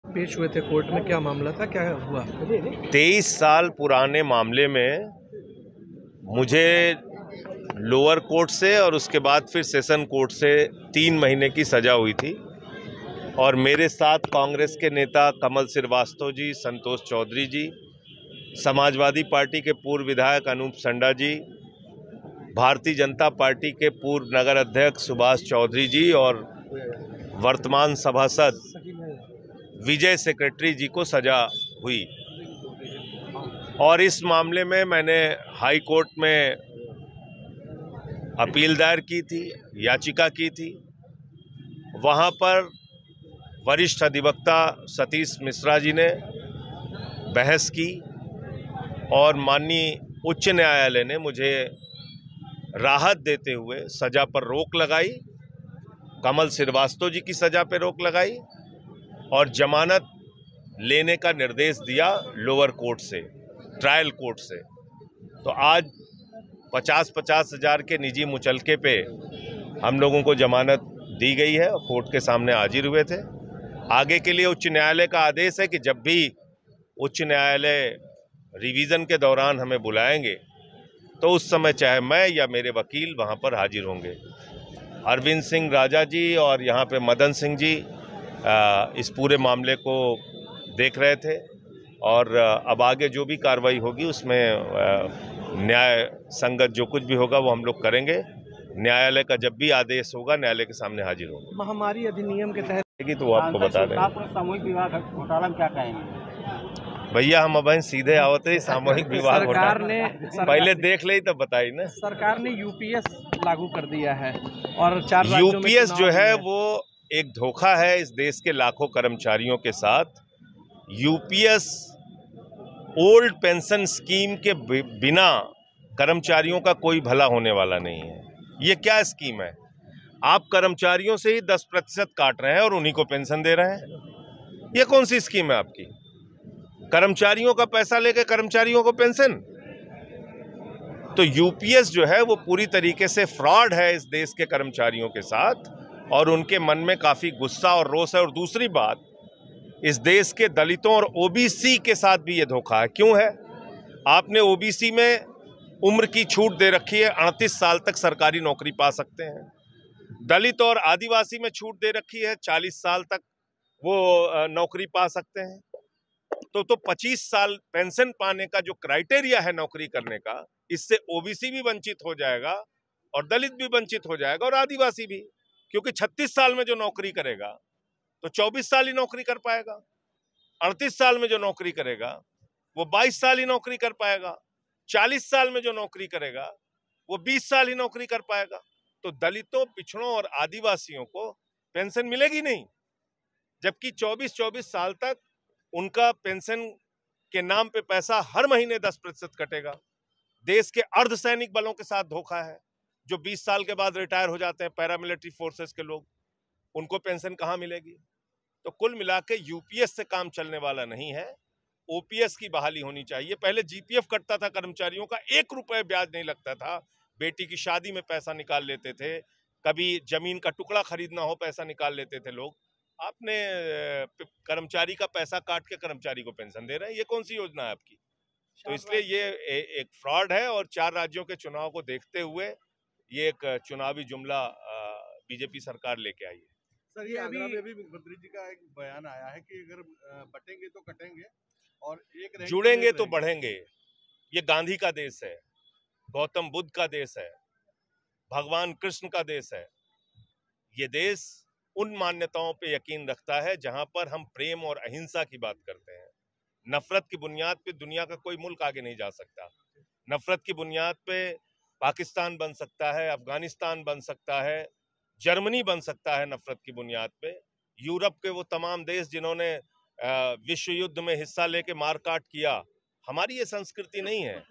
पेश हुए थे कोर्ट में, क्या मामला था, क्या हुआ? 23 साल पुराने मामले में मुझे लोअर कोर्ट से और उसके बाद फिर सेशन कोर्ट से 3 महीने की सजा हुई थी और मेरे साथ कांग्रेस के नेता कमल श्रीवास्तव जी, संतोष चौधरी जी, समाजवादी पार्टी के पूर्व विधायक अनूप संडा जी, भारतीय जनता पार्टी के पूर्व नगर अध्यक्ष सुभाष चौधरी जी और वर्तमान सभासद विजय सेक्रेटरी जी को सजा हुई। और इस मामले में मैंने हाई कोर्ट में अपील दायर की थी, याचिका की थी। वहां पर वरिष्ठ अधिवक्ता सतीश मिश्रा जी ने बहस की और माननीय उच्च न्यायालय ने मुझे राहत देते हुए सजा पर रोक लगाई, कमल श्रीवास्तव जी की सजा पर रोक लगाई और जमानत लेने का निर्देश दिया लोअर कोर्ट से, ट्रायल कोर्ट से। तो आज 50-50 हज़ार के निजी मुचलके पे हम लोगों को जमानत दी गई है और कोर्ट के सामने हाजिर हुए थे। आगे के लिए उच्च न्यायालय का आदेश है कि जब भी उच्च न्यायालय रिवीजन के दौरान हमें बुलाएंगे तो उस समय चाहे मैं या मेरे वकील वहां पर हाजिर होंगे। अरविंद सिंह राजा जी और यहाँ पे मदन सिंह जी इस पूरे मामले को देख रहे थे और अब आगे जो भी कार्रवाई होगी उसमें न्याय संगत जो कुछ भी होगा वो हम लोग करेंगे। न्यायालय का जब भी आदेश होगा न्यायालय के सामने हाजिर होंगे। महामारी अधिनियम के तहत तो वो आपको बता दें। सामूहिक विवाह घोटाला में क्या कहेंगे भैया? हम अब सीधे आवते ही सामूहिक विवाह सरकार ने पहले देख ले तो बताई ना। सरकार ने यूपीएस लागू कर दिया है और 4 राज्यों में यूपीएस जो है वो एक धोखा है इस देश के लाखों कर्मचारियों के साथ। यूपीएस ओल्ड पेंशन स्कीम के बिना कर्मचारियों का कोई भला होने वाला नहीं है। ये क्या स्कीम है? आप कर्मचारियों से ही 10% काट रहे हैं और उन्हीं को पेंशन दे रहे हैं। ये कौन सी स्कीम है आपकी? कर्मचारियों का पैसा लेके कर्मचारियों को पेंशन। तो यूपीएस जो है वो पूरी तरीके से फ्रॉड है इस देश के कर्मचारियों के साथ और उनके मन में काफी गुस्सा और रोष है। और दूसरी बात, इस देश के दलितों और ओबीसी के साथ भी ये धोखा है। क्यों है? आपने ओबीसी में उम्र की छूट दे रखी है, 38 साल तक सरकारी नौकरी पा सकते हैं। दलित और आदिवासी में छूट दे रखी है, 40 साल तक वो नौकरी पा सकते हैं। तो 25 साल पेंशन पाने का जो क्राइटेरिया है नौकरी करने का, इससे ओबीसी भी वंचित हो जाएगा और दलित भी वंचित हो जाएगा और आदिवासी भी। क्योंकि 36 साल में जो नौकरी करेगा तो 24 साल ही नौकरी कर पाएगा, 38 साल में जो नौकरी करेगा वो 22 साल ही नौकरी कर पाएगा, 40 साल में जो नौकरी करेगा वो 20 साल ही नौकरी कर पाएगा। तो दलितों, पिछड़ों और आदिवासियों को पेंशन मिलेगी नहीं, जबकि 24-24 साल तक उनका पेंशन के नाम पे पैसा हर महीने 10% कटेगा। देश के अर्धसैनिक बलों के साथ धोखा है, जो 20 साल के बाद रिटायर हो जाते हैं, पैरामिलिट्री फोर्सेस के लोग, उनको पेंशन कहाँ मिलेगी? तो कुल मिला के यूपीएस से काम चलने वाला नहीं है। ओपीएस की बहाली होनी चाहिए। पहले जीपीएफ कटता था कर्मचारियों का, 1 रुपए ब्याज नहीं लगता था। बेटी की शादी में पैसा निकाल लेते थे, कभी जमीन का टुकड़ा खरीदना हो पैसा निकाल लेते थे लोग। आपने कर्मचारी का पैसा काट के कर्मचारी को पेंशन दे रहे हैं। ये कौन सी योजना है आपकी? तो इसलिए ये एक फ्रॉड है और 4 राज्यों के चुनाव को देखते हुए ये एक चुनावी जुमला बीजेपी सरकार लेके आई है। सर, ये अभी मुख्यमंत्री जी का एक बयान आया है कि अगर बटेंगे तो कटेंगे और एक जुड़ेंगे तो बढ़ेंगे। ये गांधी का देश है, गौतम बुद्ध का देश है, भगवान कृष्ण का देश है। ये देश उन मान्यताओं पे यकीन रखता है जहां पर हम प्रेम और अहिंसा की बात करते हैं। नफरत की बुनियाद पे दुनिया का कोई मुल्क आगे नहीं जा सकता। नफरत की बुनियाद पे पाकिस्तान बन सकता है, अफगानिस्तान बन सकता है, जर्मनी बन सकता है नफरत की बुनियाद पे। यूरोप के वो तमाम देश जिन्होंने विश्व युद्ध में हिस्सा लेके मारकाट किया, हमारी ये संस्कृति नहीं है।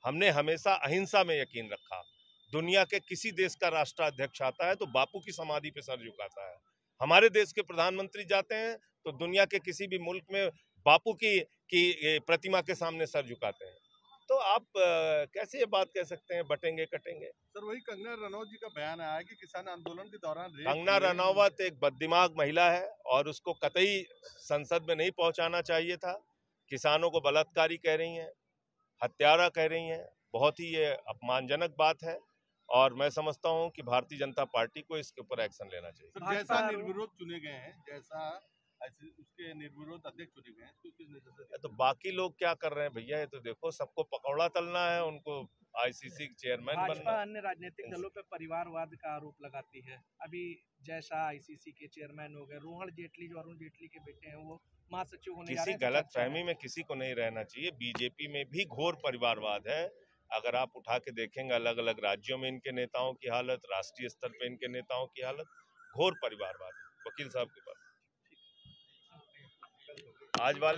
हमने हमेशा अहिंसा में यकीन रखा। दुनिया के किसी देश का राष्ट्राध्यक्ष आता है तो बापू की समाधि पे सर झुकाता है। हमारे देश के प्रधानमंत्री जाते हैं तो दुनिया के किसी भी मुल्क में बापू की प्रतिमा के सामने सर झुकाते हैं। तो आप कैसे ये बात कह सकते हैं बटेंगे कटेंगे? सर वही कंगना रनौत जी का बयान आया है कि किसान आंदोलन के दौरान रेप कंगना हुए। रनौत एक बददिमाग महिला है और उसको कतई संसद में नहीं पहुंचाना चाहिए था। किसानों को बलात्कारी कह रही हैं, हत्यारा कह रही हैं, बहुत ही ये अपमानजनक बात है और मैं समझता हूं कि भारतीय जनता पार्टी को इसके ऊपर एक्शन लेना चाहिए। सर जैसा निर्विरोध चुने गए हैं, जैसा उसके निर्विरोध अध्यक्ष चुने गए हैं, तो किस नजर से तो बाकी लोग क्या कर रहे हैं भैया? ये तो देखो, सबको पकौड़ा तलना है, उनको आईसीसी चेयरमैन भाजपा बनना। अन्य राजनीतिक दलों पर परिवारवाद का आरोप लगाती है। अभी जैसा आईसीसी के चेयरमैन हो गए, रोहन जेटली जो अरुण जेटली के बेटे हैं वो महासचिव होने जा रहे किसी हैं। गलत फहमी में किसी को नहीं रहना चाहिए। बीजेपी में भी घोर परिवारवाद है। अगर आप उठा के देखेंगे अलग अलग राज्यों में इनके नेताओं की हालत, राष्ट्रीय स्तर पे इनके नेताओं की हालत, घोर परिवारवाद है। वकील साहब के पास आज वाले